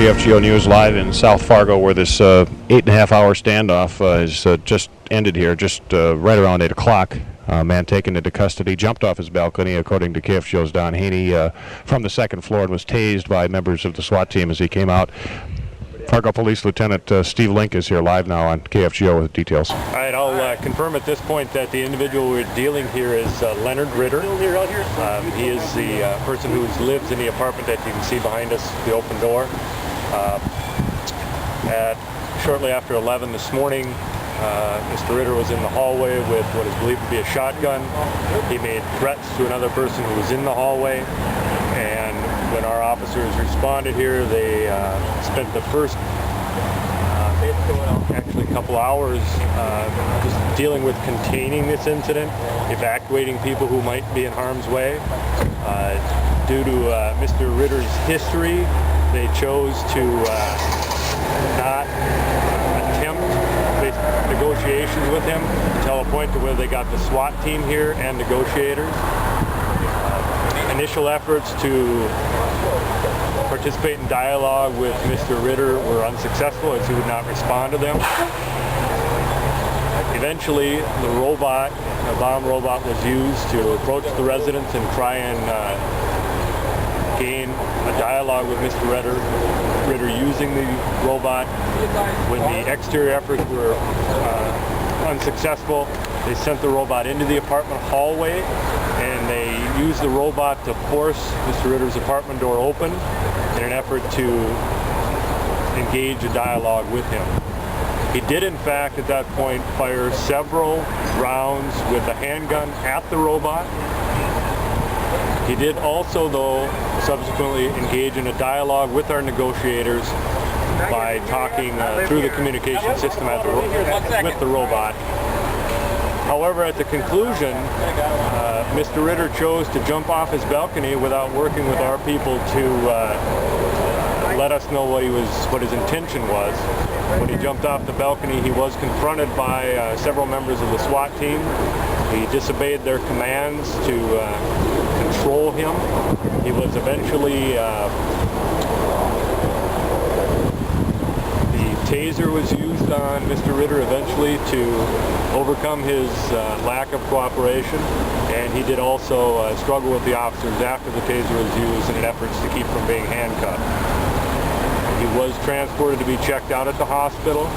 KFGO News live in South Fargo, where this 8.5-hour standoff is just ended here, just right around 8 o'clock. A man taken into custody jumped off his balcony, according to KFGO's Don Haney, from the second floor and was tased by members of the SWAT team as he came out. Fargo Police Lieutenant Steve LYNK is here live now on KFGO with details. All right, I'll confirm at this point that the individual we're dealing here is Leonard RITTER. He is the person who lives in the apartment that you can see behind us, the open door. Shortly after 11 this morning, Mr. RITTER was in the hallway with what is believed to be a shotgun. He made threats to another person who was in the hallway, and when our officers responded here, they spent the first actually a couple hours just dealing with containing this incident, evacuating people who might be in harm's way. Due to Mr. RITTER's history, they chose to not attempt negotiations with him until a point to where they got the SWAT team here and negotiators. Initial efforts to participate in dialogue with Mr. RITTER were unsuccessful, as he would not respond to them. Eventually, the bomb robot was used to approach the residents and try and gain a dialogue with Mr. RITTER using the robot. When the exterior efforts were unsuccessful, they sent the robot into the apartment hallway, and they used the robot to force Mr. RITTER's apartment door open in an effort to engage a dialogue with him. He did, in fact, at that point, fire several rounds with a handgun at the robot. He did also, though, subsequently engage in a dialogue with our negotiators by talking through the communication system with the robot. However, at the conclusion, Mr. RITTER chose to jump off his balcony without working with our people to let us know what his intention was. When he jumped off the balcony, he was confronted by several members of the SWAT team. He disobeyed their commands to control him. He was eventually, the taser was used on Mr. RITTER eventually to overcome his lack of cooperation, and he did also struggle with the officers after the taser was used in an effort to keep from being handcuffed. He was transported to be checked out at the hospital.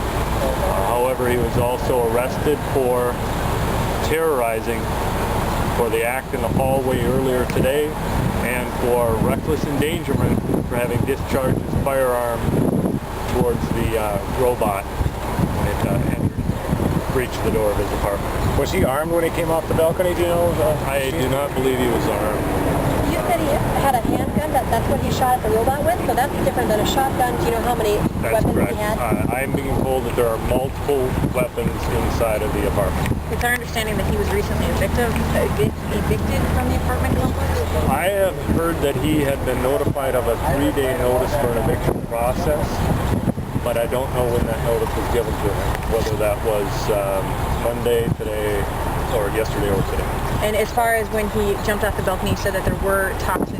However, he was also arrested for terrorizing, for the act in the hallway earlier today, and for reckless endangerment for having discharged his firearm towards the robot when it breached the door of his apartment. Was he armed when he came off the balcony, do you know? I do not believe he was armed. You said he had a handgun, that's what he shot at the robot with, so that's different than a shotgun. Do you know how many weapons he had? I'm being told that there are multiple weapons inside of the apartment. It's our understanding that he was recently evicted from the apartment complex? I have heard that he had been notified of a 3-day notice for an eviction process, but I don't know when that notice was given to him, whether that was Monday, today, or yesterday or today. And as far as when he jumped off the balcony, you said that there were talks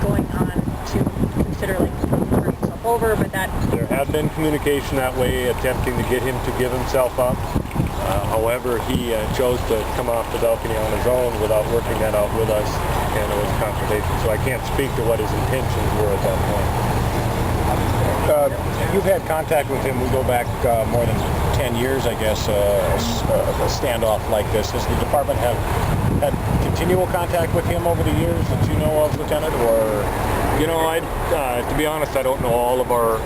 going on to consider turning himself over, but that... There had been communication that way, attempting to get him to give himself up. However, he chose to come off the balcony on his own without working that out with us, and it was a confrontation. So I can't speak to what his intentions were at that point. You've had contact with him. We go back more than 10 years, I guess, a standoff like this. Does the department have had continual contact with him over the years that you know of, Lieutenant, or? You know, to be honest, I don't know all of our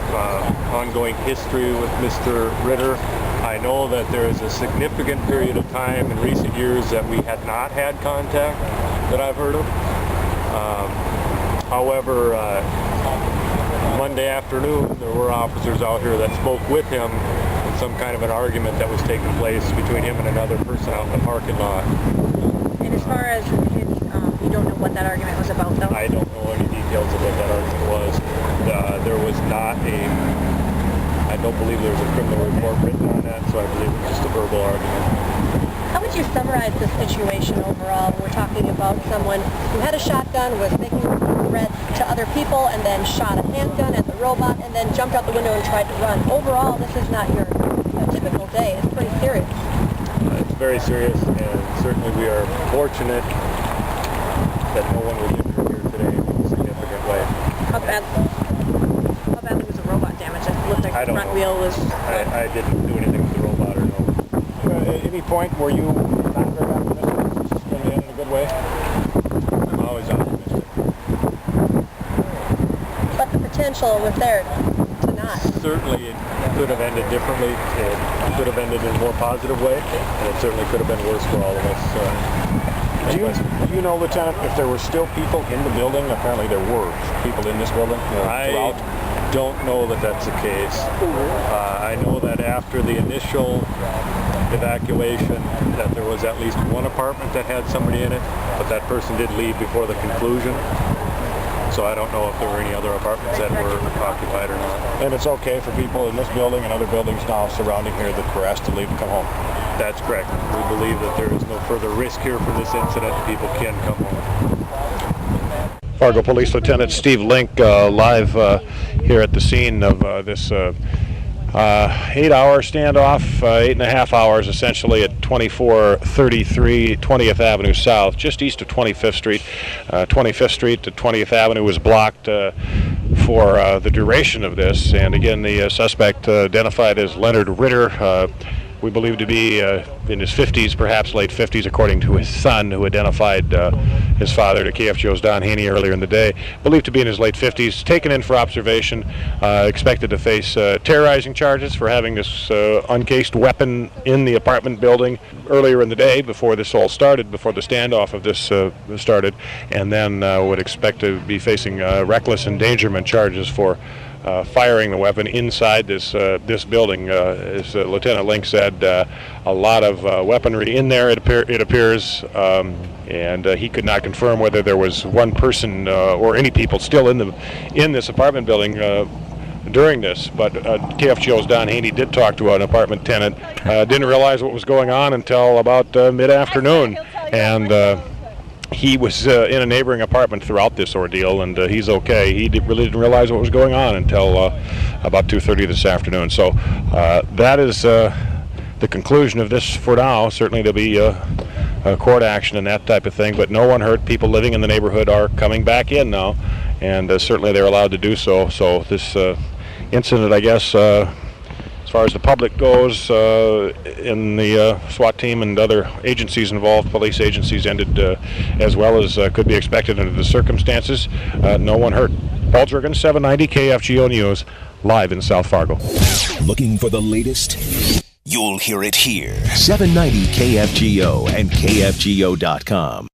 ongoing history with Mr. RITTER. I know that there is a significant period of time in recent years that we had not had contact that I've heard of. However, Monday afternoon, there were officers out here that spoke with him in some kind of an argument that was taking place between him and another person out in the parking lot. And as far as his, you don't know what that argument was about, though? I don't know any details of what that argument was. There was not I don't believe there was a criminal report written on that, so I believe it was just a verbal argument. How would you summarize the situation overall? We're talking about someone who had a shotgun, was making threats to other people and then shot a handgun at the robot and then jumped out the window and tried to run. Overall, this is not your typical day. It's pretty serious. It's very serious, and certainly we are fortunate that no one was injured here today in a significant way. How badly was the robot damaged? It looked like the front wheel was... I didn't do anything with the robot or no. At any point were you not very optimistic this is going to end in a good way? I'm always optimistic. But the potential was there to not. Certainly it could have ended differently. It could have ended in a more positive way, and it certainly could have been worse for all of us. Do you know, Lieutenant, if there were still people in the building? Apparently there were people in this building throughout. I don't know that that's the case. I know that after the initial evacuation that there was at least one apartment that had somebody in it, but that person did leave before the conclusion. So I don't know if there were any other apartments that were occupied or not. And it's okay for people in this building and other buildings now surrounding here that were asked to leave and come home? That's correct. We believe that there is no further risk here from this incident. People can come home. Fargo Police Lieutenant Steve LYNK live here at the scene of this 8-hour standoff, 8.5 hours essentially at 2433 20th Avenue South, just east of 25th Street. 25th Street to 20th Avenue was blocked for the duration of this, and again the suspect identified as Leonard Ritter, we believe to be in his 50s, perhaps late 50s, according to his son, who identified his father to KFGO's Don Haney earlier in the day. Believed to be in his late 50s, taken in for observation, expected to face terrorizing charges for having this uncased weapon in the apartment building earlier in the day before this all started, before the standoff of this started, and then would expect to be facing reckless endangerment charges for firing the weapon inside this building. As Lieutenant LYNK said, a lot of weaponry in there, it appears, and he could not confirm whether there was one person or any people still in this apartment building during this, but KFGO's Don Haney did talk to an apartment tenant, didn't realize what was going on until about mid-afternoon, and he was in a neighboring apartment throughout this ordeal, and he's okay. He really didn't realize what was going on until about 2:30 this afternoon. So that is the conclusion of this for now. Certainly there'll be court action and that type of thing, but no one hurt. People living in the neighborhood are coming back in now, and certainly they're allowed to do so. So this incident, I guess, as far as the public goes, in the SWAT team and other agencies involved, police agencies, ended as well as could be expected under the circumstances. No one hurt. Paul Jurgens, 790 KFGO News, live in South Fargo. Looking for the latest? You'll hear it here. 790 KFGO and KFGO.com.